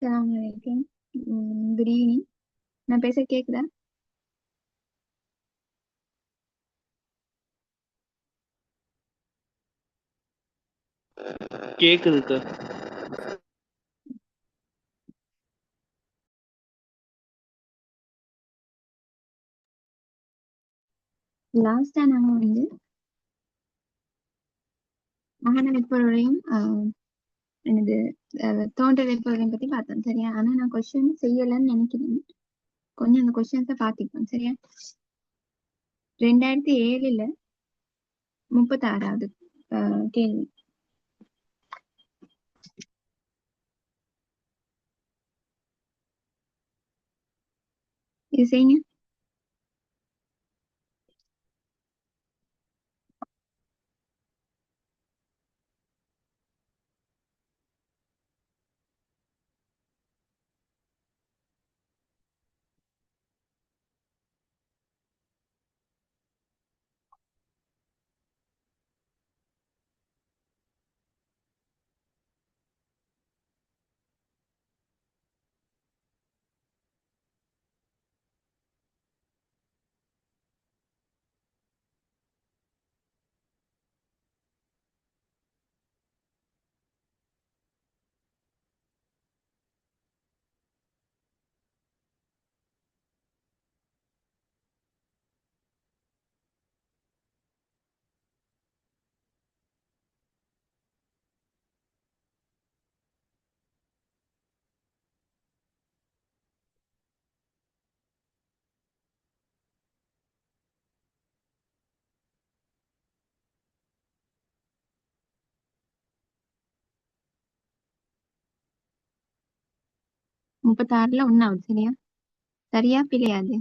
அஸ்ஸலாமு அலைக்கும். Good evening. நான் பேச கேக்குதா? கேக்குதுக்கா. லாஸ்டா நாங்க மகன வெப்பவரையும் எனது தோன்ற வெப்பவரையும் பத்தி பார்த்தோம் சரியா. ஆனா நான் கொஸ்டின் செய்யலைன்னு நினைக்கிறேன். கொஞ்சம் அந்த கொஸ்டின்ஸை பார்த்துப்போம் சரியா. 2007 36வது கேள்வி. இது செய்யுங்க. முப்பத்தாறுல ஒண்ணாவது சரியா. சரியா பிழையாது.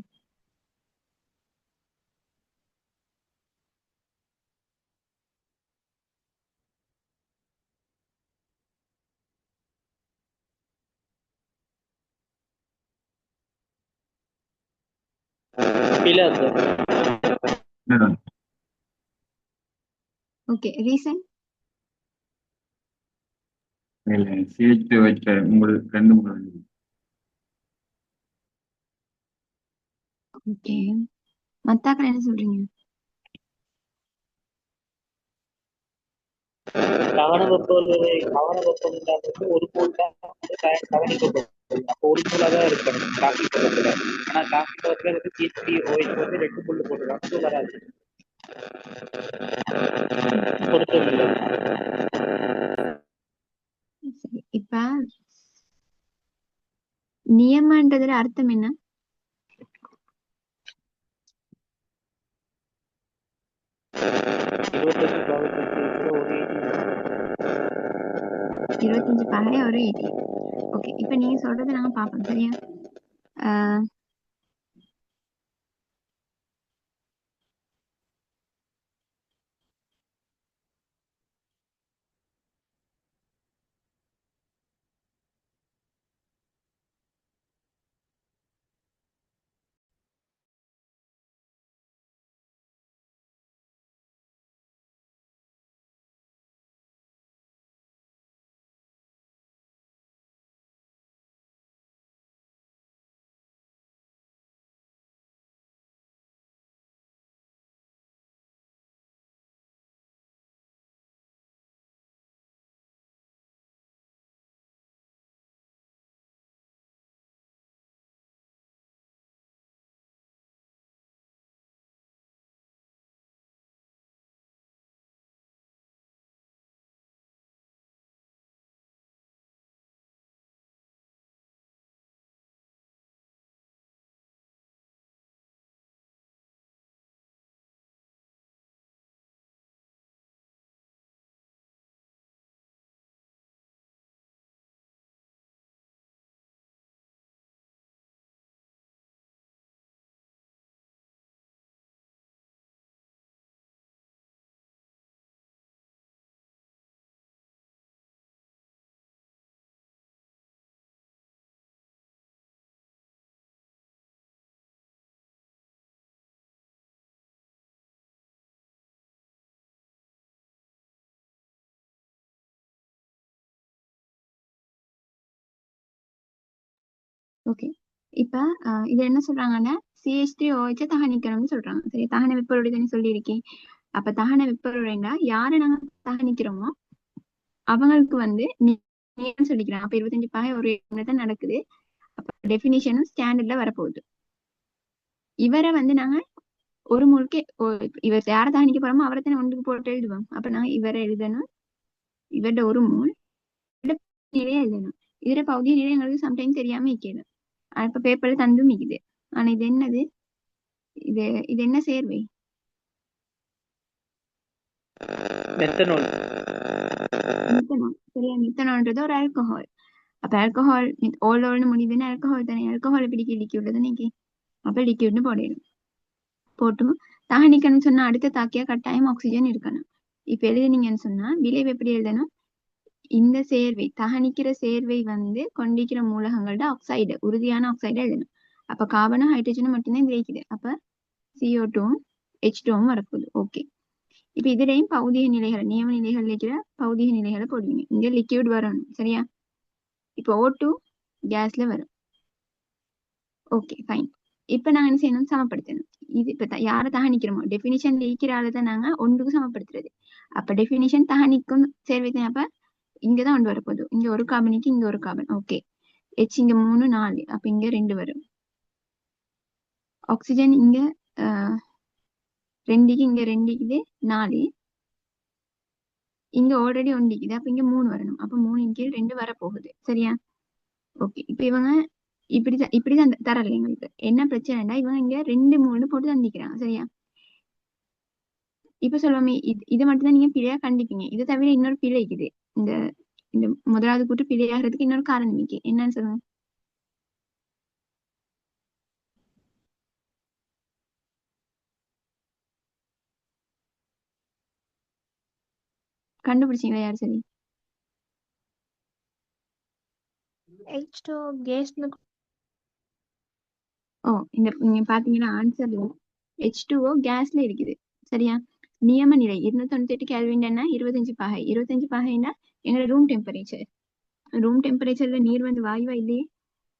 இல்ல அக்கா. Okay, reason. சீட்டு வச்ச உங்களுக்கு 2 3 ஓகே, மத்தாக்கள் என்ன சொல்றீங்க? கவன வெப்பம் இல்லாதது ஒரு மூல் தான் கவனிக்கப்படும். அப்போ ஒரு மூலா தான் இருக்கணும் காஃபி பழத்துல. ஆனா காஃபி பழத்துல வந்து CH3OH வந்து 2 புல்லு போட்டுருக்காங்க, அது வராது. பொருத்தம் இல்லை. சரி, இப்ப நியமன்றதுல அர்த்தம் என்ன? 25 / 180. 25 ஒரு 80. ஓகே, இப்ப நீங்க சொல்றதை நாங்க பார்ப்போம் சரியா. ஆஹ் ஓகே. இப்ப இது என்ன சொல்றாங்கன்னா CH3OH தகனிக்கணும்னு சொல்றாங்க. சரி, தகன வெப்பொருளை தானே சொல்லியிருக்கேன். அப்ப தகன வெப்பொருளைன்னா யாரை நாங்க தகனிக்கிறோமோ அவங்களுக்கு வந்து நீன்னு சொல்லிக்கிறோம். அப்ப 25 பாகை ஒரு தான் நடக்குது. அப்ப டெபினிஷனும் ஸ்டாண்டர்ட்ல வரப்போகுது. இவரை வந்து நாங்க ஒரு மூலுக்கு இவர் யாரை தகனிக்க போறோமோ அவரை தானே ஒன்றுக்கு போட்டு எழுதுவோம். அப்ப நாங்க இவரை எழுதணும். இவரோட ஒரு மூல் நிறைய எழுதணும். இதுல பகுதி நிறைய எங்களுக்கு சம்டைம் தெரியாம இருக்கணும். இப்ப பேப்பர்ல தந்தும் நிக்குது. ஆனா இது என்னது? இது இது என்ன சேர்வை? மெத்தனால். மித்தனால். சரியா, மித்தனால்ன்றது ஒரு ஆல்கஹால். அப்ப ஆல்கஹால் ஓல்னு முடியுதுன்னா ஆல்கஹால் தானே. ஆல்கஹால் பிடிக்க லிக்யூட் தானே. அப்ப லிக்யூட்னு போடணும். போட்டும் தகனிக்கணும்னு சொன்னா அடுத்த தாக்கியா கட்டாயம் ஆக்சிஜன் இருக்கணும். இப்ப எழுதுனீங்கன்னு சொன்னா விளைவு எப்படி எழுதணும்? இந்த சேர்வை தகனிக்கிற சேர்வை வந்து கொண்டிருக்கிற மூலகங்களோட ஆக்சைடு, உறுதியான ஆக்சைடு எழுதணும். அப்ப கார்பனும் ஹைட்ரஜனும் மட்டும்தான் விளைக்குது. அப்ப CO2 H2 வரப்போகுது. ஓகே. இப்ப இதுலயும் பௌதிக நிலைகள், நியம நிலைகள் இருக்கிற பௌதிக நிலைகளை போடுவீங்க. இங்க லிக்யூட் வரணும். சரியா? இப்ப O2 கேஸ்ல வரும். Okay, fine. இப்ப நாங்க என்ன செய்யணும்? சமப்படுத்தணும். இது இப்ப யாரை தகனிக்கிறோமோ டெபினிஷன் இருக்கிற ஆளுதான் நாங்க ஒன்றுக்கு சமப்படுத்துறது. அப்ப டெபினிஷன் தகனிக்கும் சேர்வை தான். அப்ப இங்கதான் ஒன்று வரப்போகுது. இங்க ஒரு கார்பனுக்கு இங்க ஒரு கார்பன். ஓகே. H இங்க 3 4. அப்ப இங்க 2 வரும். ஆக்சிஜன் இங்க 2க்கு இங்க 2 4. இங்க ஆல்ரெடி 1 இருக்குது. அப்ப இங்க 3 வரணும். அப்ப 3 இங்க 2 வரப்போகுது. சரியா? ஓகே. இப்ப இவங்க இப்படிதான் தரல எங்களுக்கு. என்ன பிரச்சனைனா இவங்க இங்க 2 3 போட்டு தந்திக்கிறாங்க. சரியா? இப்ப சொல்லுவோமே இதை மட்டும்தான் நீங்க பிழையா கண்டிப்பீங்க. இதை தவிர இன்னொரு பிழை இருக்குது. இந்த இந்த முதலாவது கூட்டு பிழையாகிறதுக்கு இன்னொரு காரணம் இருக்கு. என்னன்னு சொல்லுங்க. கண்டுபிடிச்சீங்களா யார்? சரி. H2 கேஸ்னு இந்த நீங்க பாத்தீங்கன்னா ஆன்சர்ல H2O கேஸ்ல இருக்குது. சரியா? நியம நிலை 298 கெல்வின் 25 பாகை. 25 பாகைன்னா எங்களோட ரூம் டெம்பரேச்சர். ரூம் டெம்பரேச்சர்ல நீர் வந்து வாயுவா இல்லையே,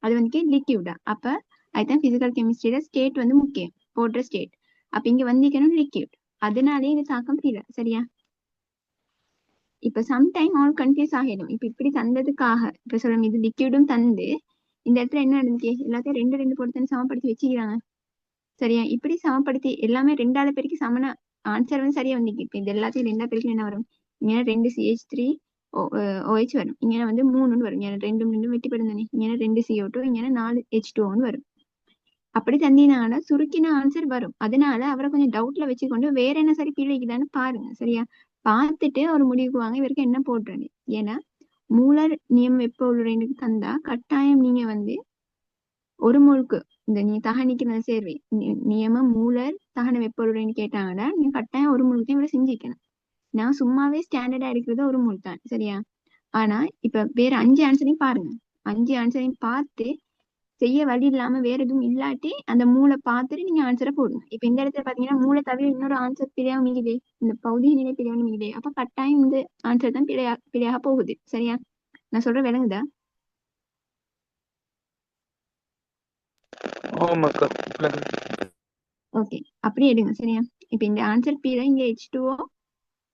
அது வந்து லிக்யூடா. அப்ப அதுதான் பிசிக்கல் கெமிஸ்ட்ரியில ஸ்டேட் வந்து முக்கியம், போடுற ஸ்டேட். அப்ப இங்க வந்திக்கணும் லிக்யூட். அதனாலே இந்த தாக்கம் கீழே. சரியா? இப்ப சம்டைம் ஆல் கன்ஃபியூஸ் ஆகிடும். இப்ப இப்படி தந்ததுக்காக இப்ப சொல்லணும் இது லிக்யூடும் தந்து இந்த இடத்துல என்ன நடந்துச்சு? எல்லாத்தையும் 2 போட்டு தானே சமப்படுத்தி வச்சுக்கிறாங்க. சரியா? இப்படி சமப்படுத்தி எல்லாமே 2ஆல பெருக்கி சமனா ஆன்சர் வந்து சரியா வந்திருக்கு. இப்ப இது எல்லாத்தையும் 2ஆ பெருக்கி என்ன வரும்? இங்க 2 CH3 OH வரும். இங்க வந்து 3 வரும். இங்க 2 வெட்டிப்படும் தானே. இங்க 2 CO2, இங்க 4 H2O வரும். அப்படி தந்தினால சுருக்கின ஆன்சர் வரும். அதனால அவரை கொஞ்சம் டவுட்ல வச்சுக்கொண்டு வேற என்ன சரி பிழைக்குதான்னு பாருங்க. சரியா? பார்த்துட்டு ஒரு முடிவுக்கு வாங்க இவருக்கு என்ன போடுறது. ஏன்னா மூலர் நியம வெப்ப உள்ளுரைக்கு தந்தா கட்டாயம் நீங்க வந்து ஒரு மூலுக்கு இந்த நீ தகனிக்கிற சேர்வை நியம மூலர் தகன வெப்ப உள்ளுரைன்னு கேட்டாங்கன்னா நீங்க கட்டாயம் ஒரு மூலுக்கு இவரை செஞ்சுக்கணும். நான் சும்மாவே ஸ்டாண்டர்டா இருக்கிறது ஒரு மூல் தான். சரியா? ஆனா இப்ப வேற 5 ஆன்சரையும் பாருங்க. 5 ஆன்சரையும் பார்த்து செய்ய வழி இல்லாம வேற எதுவும் இல்லாட்டி அந்த மூளை பார்த்துட்டு நீங்க ஆன்சரை போடுங்க. இப்ப இந்த இடத்துல பாத்தீங்கன்னா மூளை தவிர இன்னொரு ஆன்சர் பிழையாவும் மிகுதே. இந்த பௌதிக நிலை பிழையாவும் மிகுதே. அப்ப கட்டாயம் இந்த ஆன்சர் தான் பிழையாக போகுது. சரியா? நான் சொல்ற விளங்குதா? ஆமாக்கா. ஓகே, அப்படி எடுங்க. சரியா? இப்ப இந்த ஆன்சர் பிழை. இங்க H2O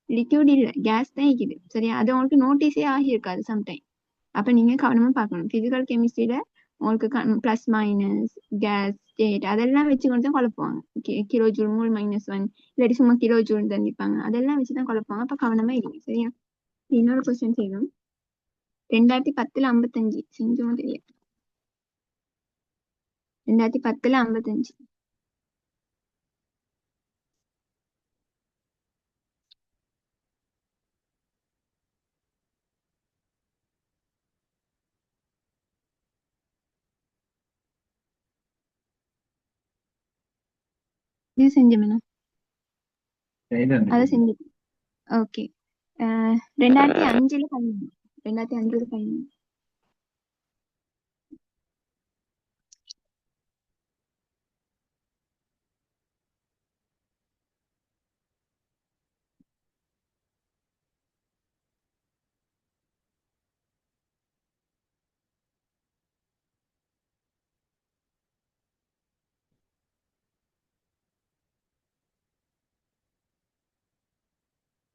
லிக்யூட் இல்ல, கேஸ் தான் இருக்குது. சரியா? அது உங்களுக்கு நோட்டீஸே ஆகியிருக்காது சம்டைம். அப்ப நீங்க கவனமா பார்க்கணும். பிசிக்கல் கெமிஸ்ட்ரியில உங்களுக்கு பிளஸ் மைனஸ் கேஸ் ஸ்டேட் அதெல்லாம் வச்சுக்கொண்டு தான் குழப்புவாங்க. கிலோ ஜூல் மூல் -1 இல்லாட்டி சும்மா கிலோ ஜூல் தந்திப்பாங்க. அதெல்லாம் வச்சுதான் குழப்புவாங்க. அப்ப கவனமா இருங்க. சரியா? இன்னொரு கொஸ்டின் செய்யணும். 2010ல் 55 செஞ்சோம் தெரியாது. 2010ல் 55 இது செஞ்சோம்னா அதை செஞ்சு. ஓகே. 2005ல் பண்ணணும். 2005ல் பண்ணணும்.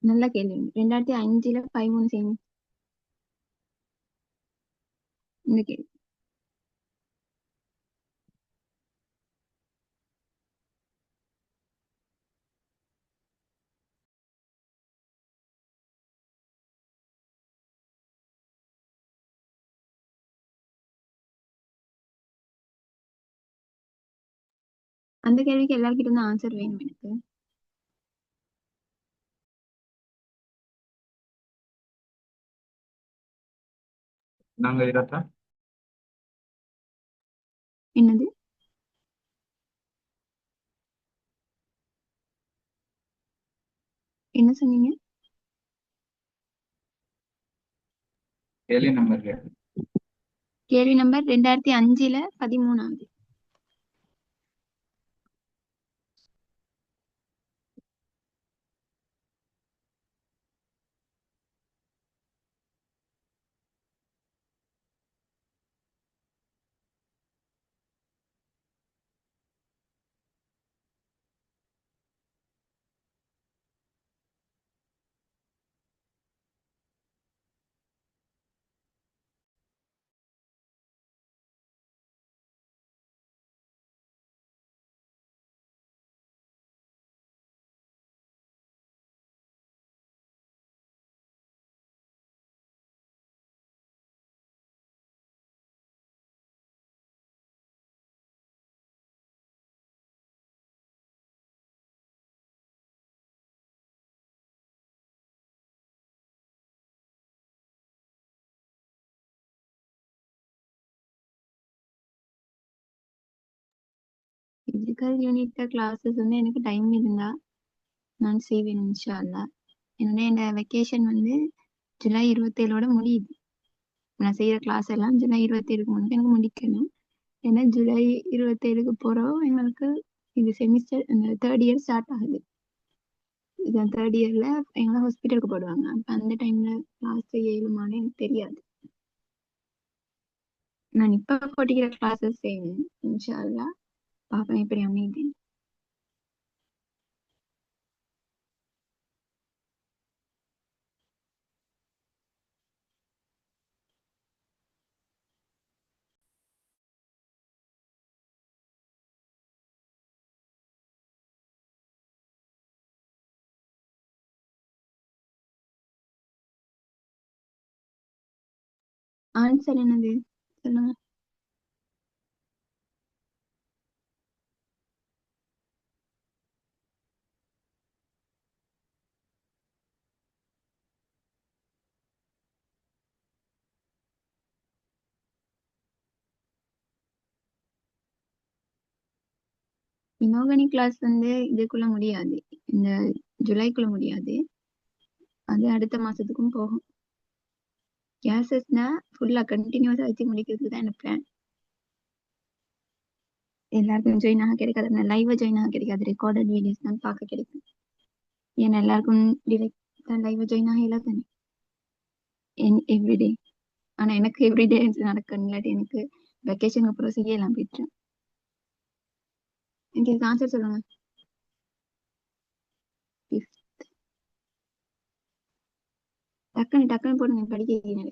நல்ல கேள்வி. 2005 13 சேமி. இந்த கேள்வி அந்த கேள்விக்கு எல்லார்கிட்ட இருந்து ஆன்சர் வேணும் எனக்கு. நாங்க இருபத்தா என்னது? என்ன சொன்னீங்க? கேள்வி நம்பர் கேள்வி நம்பர் 2005 13. பிசிக்கல் யூனிட் கிளாஸஸ் வந்து எனக்கு டைம் இருந்தா நான் செய்வேன் இன்ஷா அல்லாஹ். என்னோட இந்த வெக்கேஷன் வந்து ஜூலை 27 முடியுது. நான் செய்யற கிளாஸ் எல்லாம் ஜூலை 27க்கு முன்னாடி எனக்கு முடிக்கணும். ஏன்னா ஜூலை 27க்கு போறோம் எங்களுக்கு இது செமிஸ்டர் இந்த 3rd இயர் ஸ்டார்ட் ஆகுது. இது 3rd இயர்ல எங்களை ஹாஸ்பிட்டலுக்கு போடுவாங்க. அப்ப அந்த டைம்ல கிளாஸ் செய்யலுமான்னு எனக்கு தெரியாது. நான் இப்ப போட்டிக்கிற கிளாஸஸ் செய்வேன் இன்ஷா அல்லாஹ். பாப்பேன் எப்படி அமையுது. ஆன்சர் என்னது சொல்லுங்க. இனார்கானிக் கிளாஸ் வந்து இதுக்குள்ள முடியாது, இந்த ஜூலைக்குள்ள முடியாது. அது அடுத்த மாசத்துக்கும் போகும். கேசஸ்னா ஃபுல்லா கண்டினியூஸா வச்சு முடிக்கிறதுக்கு தான் எனக்கு பிளான். எல்லாருக்கும் ஜாயின் ஆக கிடைக்காது, லைவா ஜாயின் ஆக கிடைக்காது, ரெக்கார்டட் வீடியோஸ் தான் பார்க்க கிடைக்கும். ஏன்னா எல்லாருக்கும் டிரெக்டா லைவா ஜாயின் ஆக இல்லாதானே எவ்ரிடே. ஆனா எனக்கு எவ்ரிடே நடக்கும், இல்லாட்டி எனக்கு வெக்கேஷனுக்கு அப்புறம் செய்யலாம் போயிட்டு. எனக்கு ஆன்சர் சொல்லுங்க. Fifth. டக்குன்னு டக்குன்னு போடுங்க, படிக்கிறீங்க.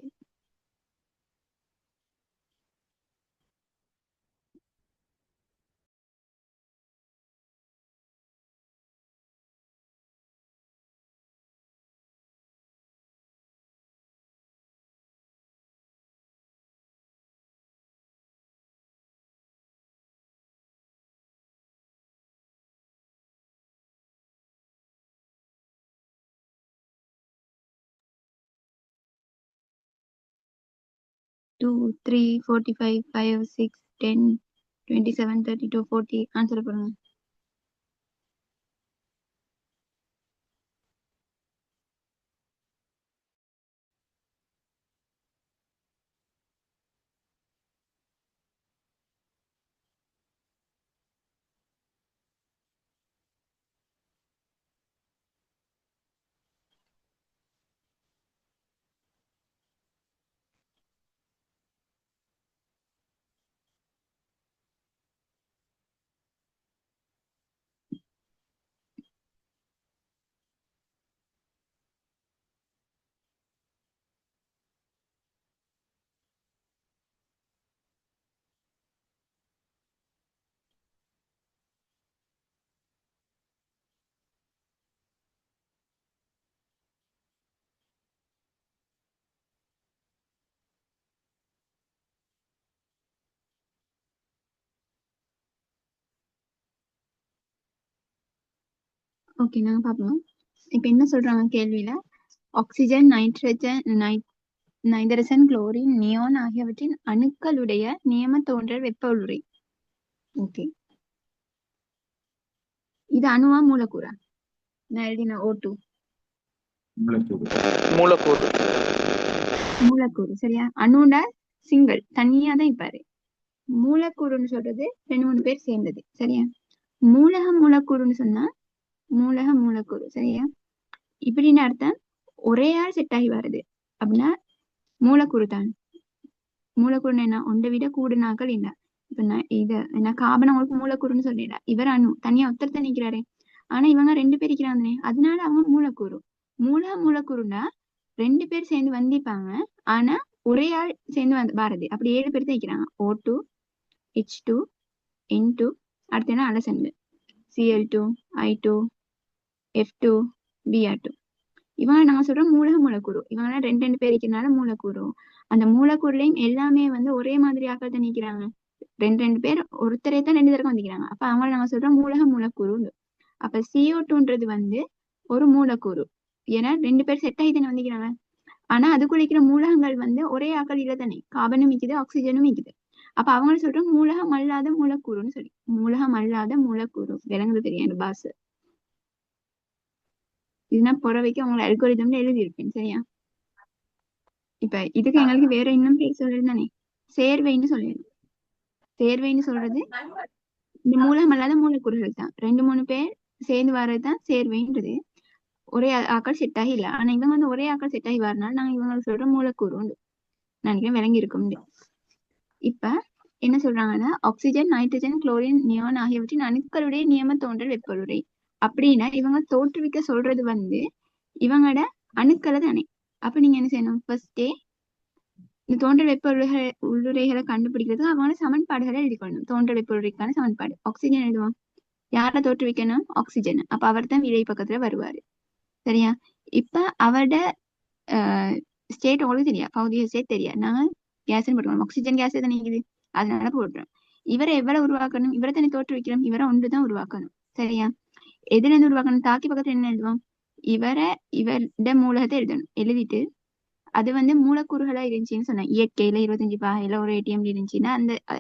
Two, 3, 45, 5, 6, 10, 27, 32, 40. ஆன்சர் பண்ணுங்க. ஓகே நாங்க பாப்போம். இப்ப என்ன சொல்றாங்க கேள்வியில, ஆக்சிஜன், நைட்ரஜன், குளோரின், நியோன் ஆகியவற்றின் அணுக்களுடைய நியம தோன்றல் வெப்ப உருளை. ஓகே, இது அணுவா மூலக்கூறா? நான் எழுதின O2 மூலக்கூறு. மூலக்கூறு. மூலக்கூறு சரியா. அணுட சிங்கிள் தனியா தான் இப்பாரு. மூலக்கூறுன்னு சொல்றது 2-3 பேர் சேர்ந்தது சரியா. மூலக்கூறுன்னு சொன்னா மூலக்கூறு சரியா. இப்படின்னு அர்த்தம் ஒரே ஆள் செட் ஆகி வருது அப்படின்னா மூலக்கூறு தான். மூலக்கூறுன்னு என்ன, ஒன்றை விட கூடுனாக்கள் இல்ல. இப்ப நான் காபனை உங்களுக்கு மூலக்கூறுன்னு சொல்லிடா. இவர் அணு தனியா ஒருத்தர் நிக்கிறாரு, ஆனா இவங்க 2 பேர் இருக்கிறாங்க, அதனால அவங்க மூலக்கூறு. மூலக்கூறுனா 2 பேர் சேர்ந்து வந்திப்பாங்க, ஆனா ஒரே ஆள் சேர்ந்து வாரது. அப்படி 7 பேர் தான் இருக்கிறாங்க. O2, H2, N2, அடுத்து என்ன அலசண்டு Cl2, I2, F2, Br2. இவங்க நாங்க சொல்றோம் மூலக்கூறு. இவங்க 2 பேர் இருக்கிறனால மூலக்கூறு. அந்த மூலக்கூறுலயும் எல்லாமே ஒரே மாதிரி ஆக்கள் தான் நிக்கிறாங்க. 2 பேர் ஒருத்தரே தான் 2 தடவை வந்திக்கிறாங்க. அப்ப அவங்க நாங்க சொல்றோம் மூலக்கூறு. அப்ப CO2ன்றது ஒரு மூலக்கூறு. ஏன்னா 2 பேர் செட் ஆகி தானே வந்திக்கிறாங்க. ஆனா அதுக்குள்ள இருக்கிற மூலகங்கள் ஒரே ஆக்கள் இல்ல தானே. கார்பனும் மிக்குது, ஆக்சிஜனும் மிக்குது. அப்ப அவங்க சொல்றோம் மூலகம் அல்லாத மூலக்கூறுன்னு சொல்லி. மூலகம் அல்லாத மூலக்கூறு விளங்குது தெரியாது பாஸ். இதுனா புறவைக்கு உங்களை அல்கோரிதம்னு எழுதியிருப்பேன் சரியா. இப்ப இதுக்கு எங்களுக்கு வேற இன்னும் பேர் சொல்றது தானே, சேர்வைன்னு சொல்லிடணும். சேர்வைன்னு சொல்றது இந்த மூலம் அல்லாத மூலக்கூறுகள் தான். 2-3 பேர் சேர்ந்து வர்றதுதான் சேர்வைன்றது. ஒரே ஆக்கள் செட் ஆகி இல்ல, ஆனா இவங்க ஒரே ஆக்கள் செட் ஆகி வரனால நாங்க இவங்களுக்கு சொல்ற மூலக்கூறு நினைக்கிறேன் விளங்கி இருக்கும். இப்ப என்ன சொல்றாங்கன்னா ஆக்சிஜன், நைட்ரஜன், குளோரின், நியான் ஆகியவற்றின் அணுக்களுடைய நியம தோன்றல் வெப்பொருளை. அப்படின்னா இவங்க தோற்றுவிக்க சொல்றது இவங்களோட அணுக்களை தானே. அப்ப நீங்க என்ன செய்யணும், ஃபர்ஸ்டே இந்த தோன்றல் வெப்ப உள்ளுரைகளை கண்டுபிடிக்கிறதுக்கு அவங்களோட சமன்பாடுகளை எழுதிக்கொள்ளணும். தோன்றல் வெப்ப உள்ளுரைக்கான சமன்பாடு. ஆக்சிஜன் எழுதுவோம், யார தோற்றுவிக்கணும், ஆக்சிஜன். அப்ப அவர் தான் விலை பக்கத்துல வருவாரு சரியா. இப்ப அவரோட ஸ்டேட் உங்களுக்கு தெரியா, பகுதிய ஸ்டேட் தெரியா, நாங்க கேஸ் போட்டுக்கணும். ஆக்சிஜன் கேஸ் தான் நீக்குது, அதனால போடுறோம். இவரை எவ்வளவு உருவாக்கணும், இவரை தானே தோற்றுவிக்கிறோம், இவரை ஒன்றுதான் உருவாக்கணும் சரியா. எதுல இருந்து உருவாக்கணும், தாக்கி பக்கத்துல என்ன எழுதுவோம், இவரோட மூலகத்தை எழுதணும். எழுதிட்டு அது மூலக்கூறுகளா இருந்துச்சுன்னு சொன்னேன். இயற்கையில 25 பாகையில ஒரு ATM இருந்துச்சுன்னா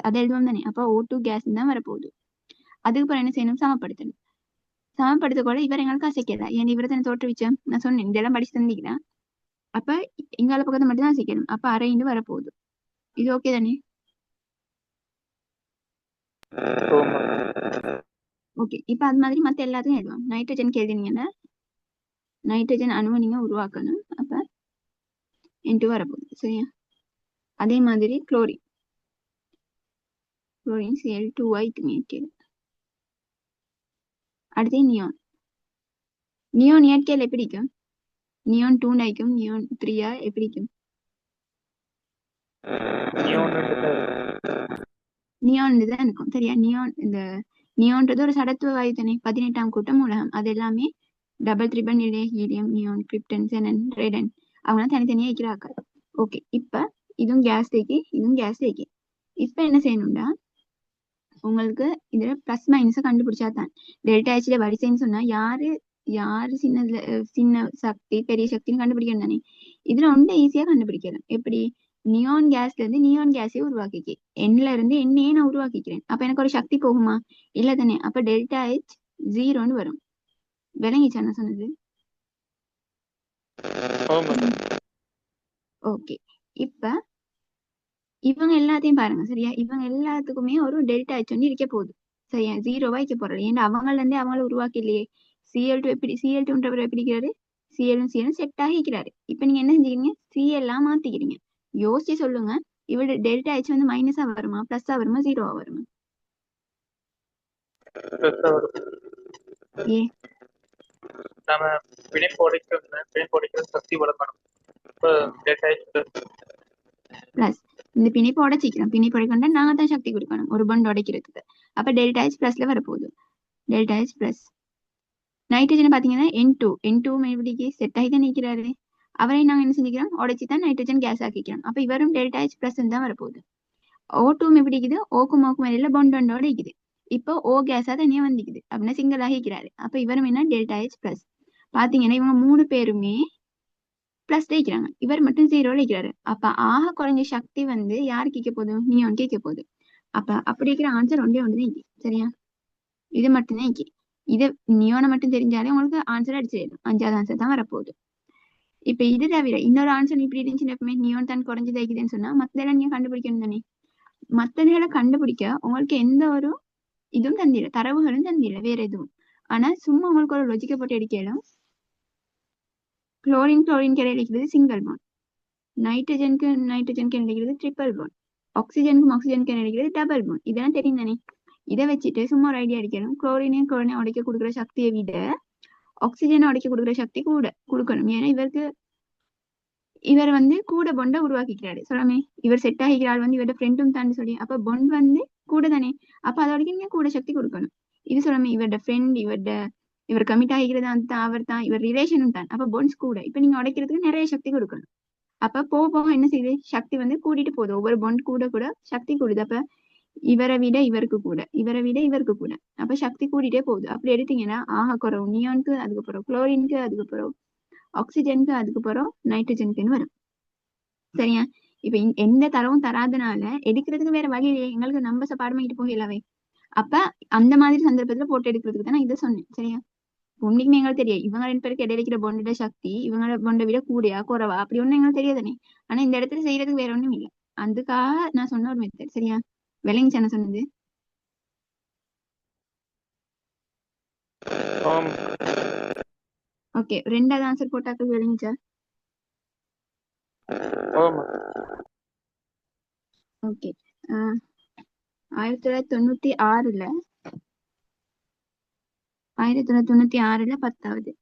அதை எழுதுவோம் தானே. அப்ப O2 கேஸ் தான் வரப்போகுது. அதுக்கப்புறம் என்ன செய்யணும், சமப்படுத்தணும். சமப்படுத்த கூட இவர் எங்களுக்கு அசைக்கல, ஏன் இவரை தானே தோற்றுவிச்சோம். நான் சொன்னேன் இதெல்லாம் படிச்சு தந்திக்கிறேன். அப்ப எங்கால பக்கத்தை மட்டும் தான் அசைக்கணும். அப்ப அரைந்து வரப்போகுது. இது ஓகே தானே. ஓகே, இப்ப அது மாதிரி மத்த எல்லாத்தையும் எழுதுவோம். நைட்ரஜன் எழுதினீங்கன்னா நைட்ரஜன் அணுவை நீங்க உருவாக்கணும். அப்ப N2 வரப்போகுது சரியா. அதே மாதிரி குளோரின் Cl2 அடுத்து நியோன் இயற்கையில் எப்படி இருக்கும், நியோன் 2 ஆயிக்கும், நியோன் 3 எப்படி இருக்கும், நியோன் தான் இருக்கும் சரியா. நியோன்றது ஒரு சடத்துவ வாயு தானே. 18ஆம் கூட்டம் மூலகம். அது எல்லாமே டபுள் ட்ரிபிள் நிலை, helium, neon, krypton, Shannon, Radaan, அவங்க தனித்தனியா இருக்கிறாங்க. ஓகே, இப்ப இதுவும் கேஸ் தேக்கி, இதுவும் கேஸ் தேக்கி. இப்ப என்ன செய்யணும்டா, உங்களுக்கு இதுல பிளஸ் மைனஸை கண்டுபிடிச்சா தான். டெல்டா Hல வரிசைன்னு சொன்னா யாரு சின்ன சக்தி பெரிய சக்தின்னு கண்டுபிடிக்கணும் தானே. இதுல ஒன்றை ஈஸியா கண்டுபிடிக்கலாம். எப்படி, நியான் கேஸ்ல இருந்து நியான் கேஸே உருவாக்கிக்க, எண்ல இருந்து எண்ணையே நான் உருவாக்கிக்கிறேன். அப்ப எனக்கு ஒரு சக்தி போகுமா, இல்ல தானே. அப்ப டெல்டா H 0ன்னு வரும். விளங்கிச்சா நான் சொன்னது. ஓகே, இப்ப இவங்க எல்லாத்தையும் பாருங்க சரியா. இவங்க எல்லாத்துக்குமே ஒரு டெல்டா H இருக்க போகுது சரியா. 0வா வைக்க போறது, ஏன்னா அவங்கள இருந்தே அவங்கள உருவாக்கி இல்லையே. Cl2 எப்படி, Cl2ன்றவர் எப்படி இருக்கிறாரு, Cl செட் ஆகிக்கிறாரு. இப்ப நீங்க என்ன செஞ்சீங்க, Cl மாத்திக்கிறீங்க. யோசிச்சு சொல்லுங்க, இவரோட டெல்டா H மைனஸா வருமா, பிளஸ்ஸா வருமா, 0வா வருமா? ஏ நாம பிணைப்பு சக்தி வளர்க்கணும். பிளஸ் இந்த பிணைப்பு உடைச்சிக்கிறோம். பிணைப்பு உடைக்கணும்னா நாங்க தான் சக்தி கொடுக்கணும் ஒரு பண்ட் உடைக்கிறதுக்கு. அப்ப டெல்டா H பிளஸ்ல வரப்போகுது. டெல்டா H பிளஸ் நைட்ரஜன் பாத்தீங்கன்னா N2 மறுபடிக்கு செட் ஆகி தான் நிற்கிறாரு. அவரை நாங்க என்ன செஞ்சுக்கிறோம், உடைச்சி தான் நைட்ரஜன் கேஸ் ஆக்கிக்கிறோம். அப்ப இவரும் டெல்டா H பிளஸ் தான் வரப்போகுது. O2 எப்படி இருக்குது, ஓக்கும் இடையில பண்டோட இருக்குது. இப்போ ஓ கேஸா தனியா வந்துக்குது அப்படின்னா சிங்கிள் ஆகிக்கிறாரு. அப்ப இவரும் என்ன டெல்டா H பிளஸ். பாத்தீங்கன்னா இவங்க 3 பேருமே பிளஸ் வைக்கிறாங்க, இவர் மட்டும் 0 வைக்கிறாரு. அப்ப ஆக குறைஞ்ச சக்தி வந்து யாருக்கு கேட்க போதும், நியோன் கேட்க போகுது. அப்ப அப்படி இருக்கிற ஆன்சர் ஒன்றே ஒன்று தான் சரியா, இது மட்டும்தான் இங்கே. இது நியோனை மட்டும் தெரிஞ்சாலே உங்களுக்கு ஆன்சர் அடிச்சிடணும், 5வது ஆன்சர் தான் வரப்போகுது. இப்ப இது தவிர இன்னொரு ஆன்சர் இப்படி இருந்துச்சுன்னு எப்பவுமே நியோன் தான் குறைஞ்சு தைக்குதுன்னு சொன்னா மத்ததெல்லாம் நீங்க கண்டுபிடிக்கணும் தானே. மத்ததுகளை கண்டுபிடிக்க உங்களுக்கு எந்த ஒரு இதுவும் தந்திர தரவுகளும் தந்திர வேற எதுவும். ஆனா சும்மா உங்களுக்கு ஒரு லொஜிக்க போட்டு எடுக்கலாம். குளோரின் கிடைக்கிறது சிங்கிள் பாண்ட், நைட்ரஜனுக்கு கிடைக்கிறது ட்ரிபிள் பாண்ட், ஆக்சிஜனுக்கு கிடைக்கிறது டபுள் பாண்ட். இதெல்லாம் தெரியும் தானே. இதை வச்சுட்டு சும்மா ஒரு ஐடியா அடிக்கணும். குளோரினையும் உடைக்க கொடுக்குற சக்தியை விட ஆக்சிஜனை உடைக்க கொடுக்குற சக்தி கூட கொடுக்கணும். ஏன்னா இவர் வந்து கூட பொண்டை உருவாக்கிக்கிறாரு சொல்லாமே. இவர் செட் ஆகிக்கிறாள் வந்து இவரோட ஃப்ரெண்டும் தான் சொல்லி, அப்ப பொண்ட் வந்து கூட தானே. அப்ப அதோட நீங்க கூட சக்தி கொடுக்கணும். இது சொல்லாமே இவரோட ஃப்ரெண்ட், இவர் கமிட் ஆகிக்கிறது தான், அவர் தான், இவர் ரிலேஷனும் தான். அப்ப பொண்ட்ஸ் கூட இப்ப நீங்க உடைக்கிறதுக்கு நிறைய சக்தி கொடுக்கணும். அப்ப போக போக என்ன செய்யுது, சக்தி வந்து கூட்டிட்டு போகுது. ஒவ்வொரு பொண்ட் கூட கூட சக்தி கூடுது. அப்ப இவரை விட இவருக்கு கூட, இவரை விட இவருக்கு கூட, அப்ப சக்தி கூட்டிட்டே போகுது. அப்படி எடுத்தீங்கன்னா ஆக குறவு நியானுக்கு, அதுக்கப்புறம் குளோரினுக்கு, அதுக்கப்புறம் ஆக்சிஜனுக்கு, அதுக்கப்புறம் நைட்ரஜனுக்குன்னு வரும். சரியா. இப்ப எந்த தரவும் தராதனால எடுக்கிறதுக்கு வேற வழி இல்லையே, எங்களுக்கு நம்பர்ஸ பாடமாக்கிட்டு போகலாவே. அப்ப அந்த மாதிரி சந்தர்ப்பத்துல போட்டு எடுக்கிறதுக்கு தான் நான் இதை சொன்னேன். சரியா. உண்மைக்குமே எங்களுக்கு தெரியும் இவங்க 2 பேருக்கு இடையில இருக்கிற பொண்டோட சக்தி இவங்களோட பொண்டை விட கூடயா குறவா அப்படி ஒண்ணும் எங்களுக்கு தெரியாதானே. ஆனா இந்த இடத்துல செய்யறதுக்கு வேற ஒண்ணும் இல்லை. அதுக்காக நான் சொன்ன ஒரு மெத்தட். சரியா, விளங்கிச்சா நான் சொன்னது? ஓகே, 2வது ஆன்சர் போட்டாக்க விளங்கிச்சா? ஓகே. 1996ல 10வது.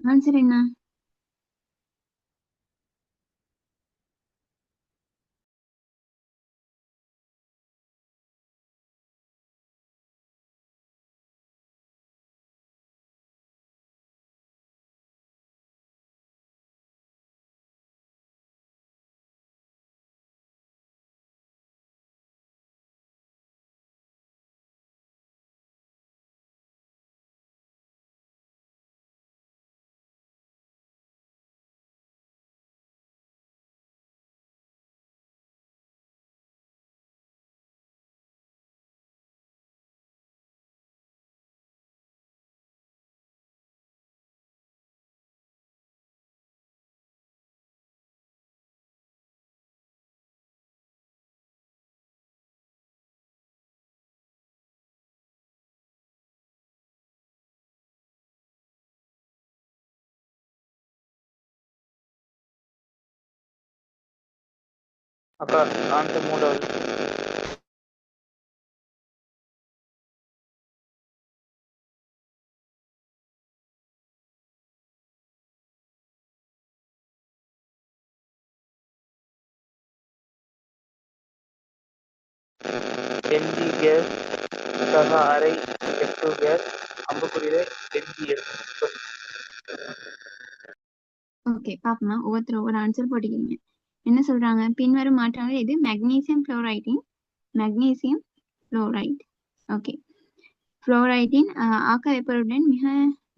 ஆன்சர் என்ன? அக்கா ஆன்சர் 3வது. Mg கேஸ் சக அரை F2 கேஸ் அம்புக்குறியில Mg எடுக்கணும். ஓகே, பாப்போமா. ஒவ்வொரு ஆன்சர் போட்டுக்கிறீங்க. என்ன சொல்றாங்க, பின்வரும் மாற்றங்கள் இது மெக்னீசியம் புளோரைட். ஓகே, புளோரைட்டின் ஆக்க வெப்பருடன் மிக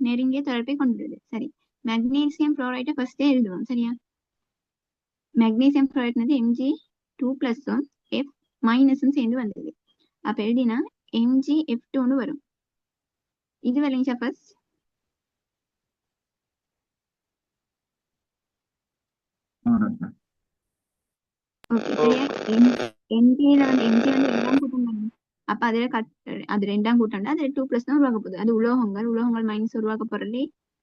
நெருங்கிய தொடர்பை கொண்டுள்ளது. சரி, மெக்னீசியம் புளோரைட்டை ஃபர்ஸ்டே எழுதுவோம். சரியா. மெக்னீசியம் புளோரைட் வந்து Mg2+ F- சேர்ந்து வந்தது. அப்ப எழுதினா MgF2 வரும். இது விளங்கிச்சா ஃபர்ஸ்ட்? ஓகே, சரியா. Mg வந்து 2ஆம் கூட்டம் தானே. அப்ப அது 2ஆம் கூட்டம், அது 2+ தான் உருவாக்க போகுது. அது உலோகங்கள் மைனஸ் உருவாக்க போறதுலே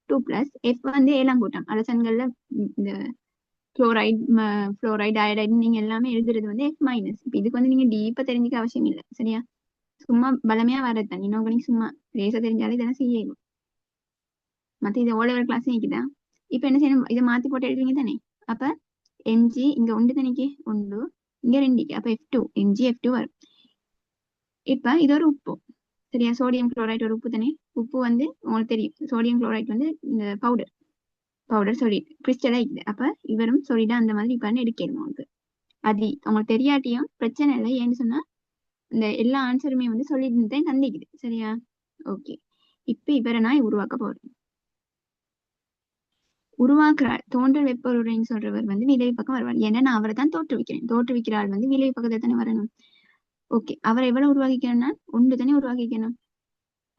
F2 பிளஸ் F வந்து ஏழாம் கூட்டம் அரசன்கள்ல இந்த குளோரைட் ஃப்ளோரைட் அயோடைடு நீங்க எல்லாமே எழுதுறது வந்து F மைனஸ். இப்போ இதுக்கு வந்து நீங்க டீப்பா தெரிஞ்சுக்க அவசியம் இல்லை சரியா. சும்மா பலமையா வர்றது தான் இனோகனிக் சும்மா லேசா தெரிஞ்சாலே இதெல்லாம் செய்யணும். மத்த இது ஓ லெவல் கிளாஸ் நிக்குதா. இப்ப என்ன செய்யணும், இதை மாத்தி போட்டு எழுதுவீங்க தானே. அப்ப Mg இங்க ஒன்று தானேக்கு ஒன்று, இங்க ரெண்டுக்கு, அப்ப F2 Mg F2 வரும். இப்ப இது ஒரு உப்பு சரியா, சோடியம் குளோரைட் ஒரு உப்பு தானே. உப்பு வந்து உங்களுக்கு தெரியும், சோடியம் குளோரைட் வந்து இந்த பவுடர் சொல்லிட் கிறிஸ்டலா இருக்குது. அப்ப இவரும் சொல்லிடா அந்த மாதிரி இப்ப எடுக்கணும் உங்களுக்கு. அது உங்களுக்கு தெரியாட்டியும் பிரச்சனை இல்லை, ஏன்னு சொன்னா இந்த எல்லா ஆன்சருமே வந்து சொல்லிட்டு தான் தந்திக்குது சரியா. ஓகே, இப்ப இவரை நான் உருவாக்க போறேன். உருவாக்குறாள் தோன்றல் வெப்பொருளைன்னு சொல்றவர் வந்து விளைவு பக்கம் வருவார். ஏன்னா நான் அவரை தான் தோற்றுவிக்கிறேன். தோற்றுவிக்கிற ஆள் வந்து விளைவு பக்கத்துல தானே வரணும். ஓகே, அவரை எவ்வளவு உருவாக்கிக்கணும்னா ஒன்று தானே உருவாக்கிக்கணும்.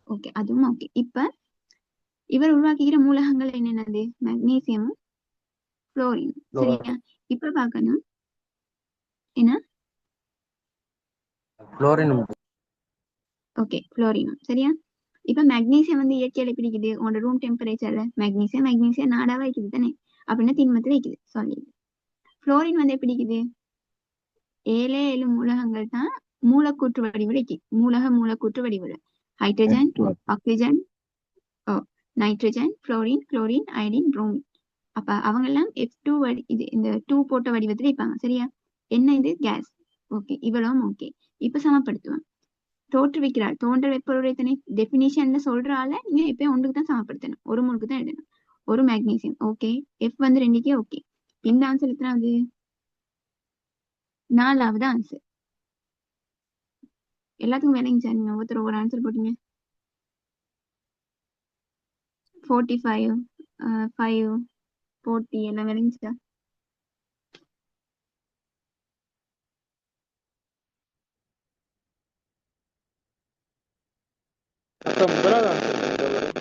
ஓகே, அதுவும் ஓகே. இப்ப இவர் உருவாக்கிக்கிற மூலகங்கள் என்னென்னது, மெக்னீசியமும் குளோரின் சரியா. இப்ப பார்க்கணும் என்ன, குளோரினும். ஓகே குளோரினும் சரியா. இப்ப மெக்னீசியம் வந்து இயற்கையில பிடிக்குது உங்களோட ரூம் டெம்பரேச்சர்ல, மெக்னீசியம் நாடாவா வைக்குது தானே, அப்படின்னா திண்மத்துல வைக்குது சாலிட். குளோரின் வந்து எப்படி இருக்குது, 7 மூலகங்கள் தான் மூலக்கூற்று வடிவில் வைக்குது. மூலக்கூற்று வடிவில் hydrogen, oxygen, nitrogen, fluorine, chlorine, iodine, bromine. அப்ப அவங்க எல்லாம் F2 இது இந்த 2 போட்ட வடிவத்தில் வைப்பாங்க சரியா. என்ன இது கேஸ். ஓகே, இவ்வளவும் ஓகே. இப்ப சமப்படுத்துவோம். தோற்றுவிக்கிறாள் தோன்றல் வெப்பொருளைத்தனை டெபினிஷன்ல சொல்ற ஆள நீங்க எப்பயும் ஒன்றுக்கு தான் சமப்படுத்தணும், ஒரு மூணுக்கு தான் எழுதணும். ஒரு மெக்னீசியம் ஓகே, F வந்து 2க்கே ஓகே. இந்த ஆன்சர் எத்தனாவது, 4வது ஆன்சர். எல்லாத்துக்கும் விளங்கிச்சா, நீங்க ஒவ்வொருத்தர் ஒரு ஆன்சர் போட்டீங்க. 45 5 40 எல்லாம் விளங்கிச்சா. அப்ப முதலாவது ஆன்சர்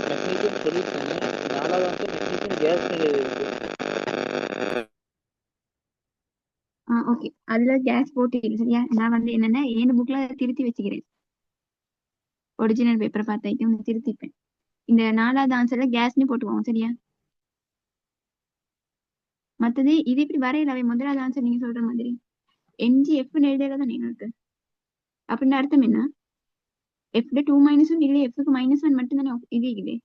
மெக்னீசியம் சொல்லியிருக்கேன். 4வது ஆன்சர் மெக்னீசியம் கேஸ் நிலையில் இருக்கு. ஓகே, அதுல கேஸ் போட்டு சரியா. நான் வந்து என்னன்னா என் புக்ல திருத்தி வச்சுக்கிறேன், ஒரிஜினல் பேப்பரை பார்த்தாயிட்டு திருத்திப்பேன். இந்த 4வது ஆன்சர்ல கேஸ்னு போட்டுக்கோங்க சரியா. மத்தது இது இப்படி வரையலாவே முதலாவது ஆன்சர் நீங்க சொல்ற மாதிரி MgF எழுதல எங்களுக்கு. அப்படின்னு அர்த்தம் என்ன, F-ல 2 மைனஸும் இல்லை, F-க்கு -1 மட்டும் தானே இது இருக்குது,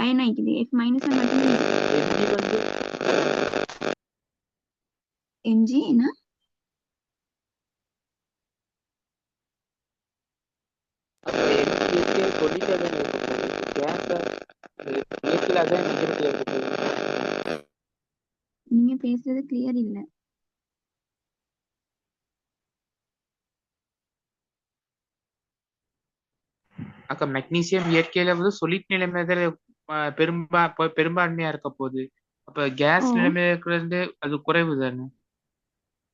அயன் ஆயிக்குது. F -1 மட்டும் தான் எம்ஜி வந்து Mg என்ன, அப்ப எம்ஜிஎஸ்கே சொல்லிட்டே தான் இருக்க போகுது. கேஸை இயற்கையில் அதான் மெஜாரிட்டி இருக்க போகுது. நீங்க பேசுறது கிளியர் இல்ல. அக்கா மெக்னீசியம் இயற்கையில வந்து சொலிட் நிலைமையில பெரும்பான்மையா இருக்க போகுது. அப்ப ஓ கேஸ் நிலைமையில இருக்கிறது அது குறைவு தானே.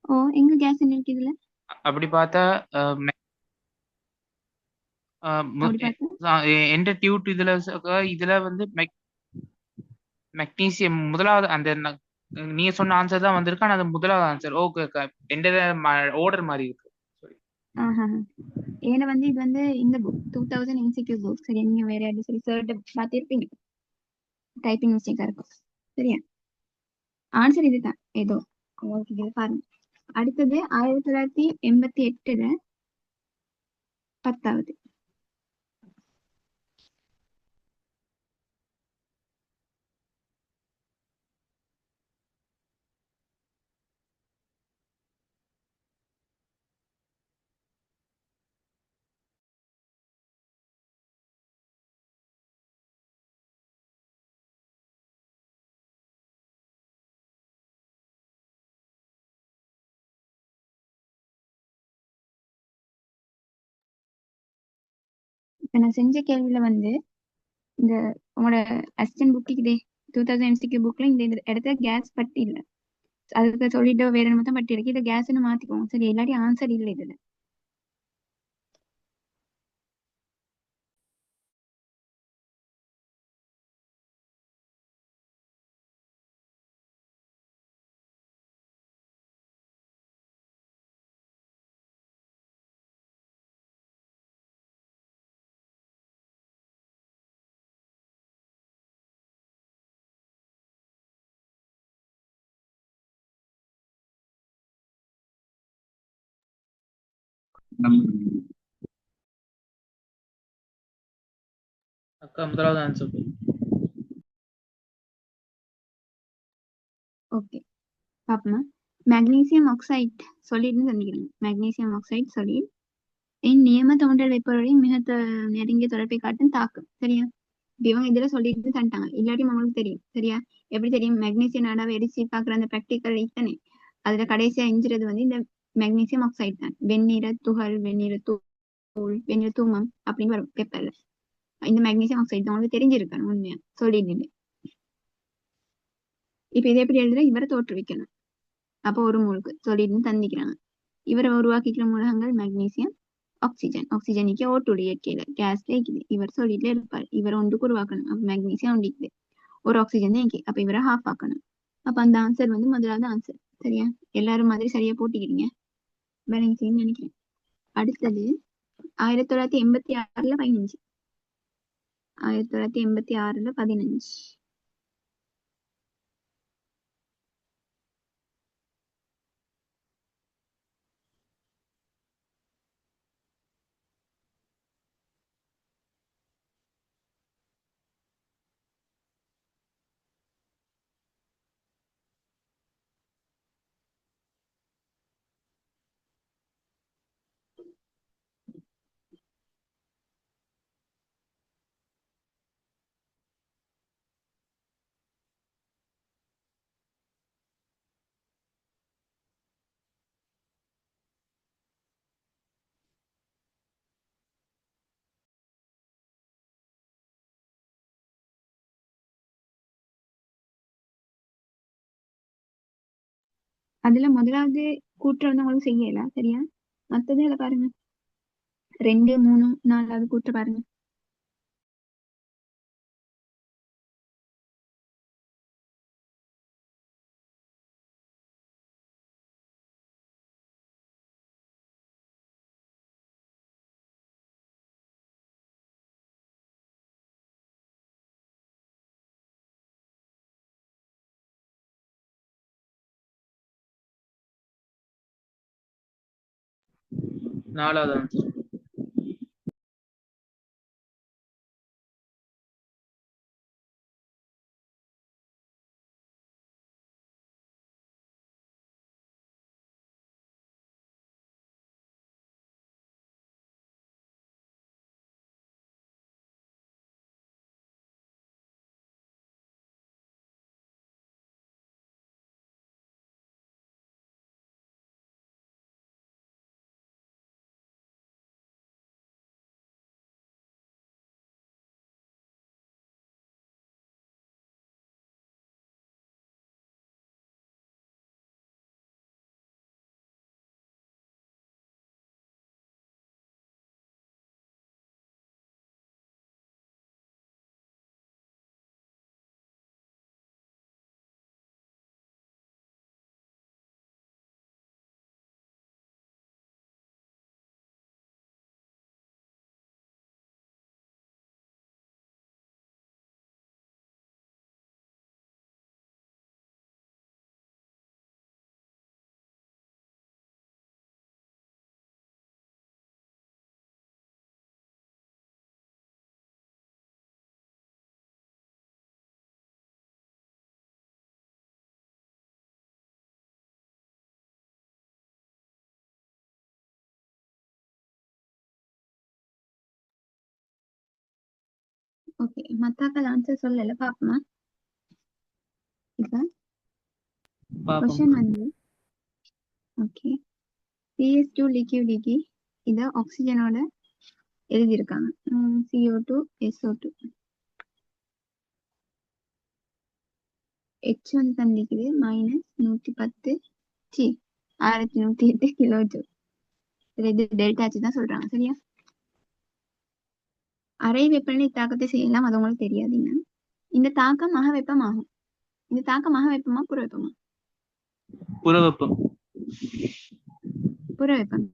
ஓ எங்க கேஸ் என்ன இருக்கு இதுல, அப்படி பார்த்தா அப்படி பார்த்தா எந்த டியூட் இதுல வந்து மெக்னீசியம் முதலாவது அந்த நீங்க சொன்ன ஆன்சர் தான் வந்திருக்கு. ஆனா அது முதலாவது ஆன்சர். ஓகே, எந்த ஆர்டர் மாதிரி இருக்கு. ஆஹா. ஏன்னா வந்து இது வந்து இந்த புக் 2000 MCQ புக் சரியா. நீங்க வேற யாரும் சரி சார்ட்ட பார்த்திருப்பீங்க, டைப்பிங் மிஸ்டேக்கா இருக்கும் சரியா. ஆன்சர் இதுதான் ஏதோ உங்களுக்கு இது பாருங்க. அடுத்தது 1988ல 10வது. இப்ப நான் செஞ்ச கேள்வியில வந்து இந்த உங்களோட அசிஸ்டன்ட் புக்கு 2000 MCQ புக்ல இந்த இடத்துல கேஸ் பட்டி இல்ல, அதுக்கு சொல்லிட்டு வேற என்ன தான் பட்டி இருக்கு, இதை கேஸ்ன்னு மாத்திக்கோங்க சரி. இல்லாட்டி ஆன்சர் இல்லை இதுல. நம்ம அக்கா முதலாவது ஆன்சர். ஓகே பாப்போமா. மெக்னீசியம் ஆக்சைடு சொல்லிட்டு தந்திக்கிறேன். மெக்னீசியம் ஆக்சைடு சொல்லி என் நியம தோன்றல் வெப்பொருளின் மிக நெருங்கிய தொடர்பை காட்டும் தாக்கம். சரியா? இவங்க இதுல சொல்லிட்டு தந்துட்டாங்க. இல்லாட்டி உங்களுக்கு தெரியும். சரியா? எப்படி தெரியும்? மெக்னீசியம் நாடாவை எரிச்சு பாக்குற அந்த பிராக்டிக்கல் தானே, அதுல கடைசியா எஞ்சுறது வந்து இந்த மெக்னீசியம் ஆக்சைடு தான். வெண்ணிற துகள், வெண்ணிற தூள், வெண்ணிற தூமம் அப்படின்னு வரும் பேப்பர்ல. இந்த மெக்னீசியம் ஆக்சைடு தான் உங்களுக்கு தெரிஞ்சிருக்கணும். உண்மையா சொல்லிட்டு இப்ப இதை எப்படி எழுதுற? இவரை தோற்றுவிக்கணும். அப்போ ஒரு மூலுக்கு சொல்லிட்டு தந்திக்கிறாங்க. இவரை உருவாக்கிக்கிற மூலகங்கள் மெக்னீசியம், ஆக்சிஜன். ஆக்சிஜனுக்கு ஓட்டு இயற்கையில கேஸ்ல இருக்குது. இவர் சொல்லிட்டு இருப்பார். இவர் ஒன்றுக்கு உருவாக்கணும். அப்ப மெக்னீசியம் ஒன்றிக்குது, ஒரு ஆக்சிஜன் தான் இருக்கு. அப்ப இவரை ஹாஃப் ஆக்கணும். அப்ப அந்த ஆன்சர் வந்து முதலாவது ஆன்சர். சரியா? எல்லாரும் மாதிரி சரியா போட்டிக்கிறீங்க பேலன்சின்னு நினைக்கிறேன். அடுத்தது 1986ல 15. 1986ல 15. அதுல முதலாவது கூற்று வந்து உங்களுக்கு செய்யல. சரியா? மத்தது அதுல பாருங்க. 2, 3, 4வது கூற்று பாருங்க. நாலாவது ஆன்சர். ஓகே, மத்தாக்கள் ஆன்சர் சொல்லல. பாப்போமா. இப்ப கொஸ்டின் வந்து ஓகே, CS2 லிக்யூடிட்டி இத ஆக்சிஜனோட எழுதியிருக்காங்க. CO2 SO2. H வந்து தந்திக்குது -110 6108 கிலோ ஜூல். இது டெல்டா H தான் சொல்றாங்க. சரியா? அறை வெப்பநிலை தாக்கத்தை செய்யலாம், அது உங்களுக்கு தெரியாதுங்க. இந்த தாக்கம் மக வெப்பம் ஆகும். இந்த தாக்கம் மக வெப்பமா புற வெப்பமா? புற வெப்பம். புற வெப்பம்.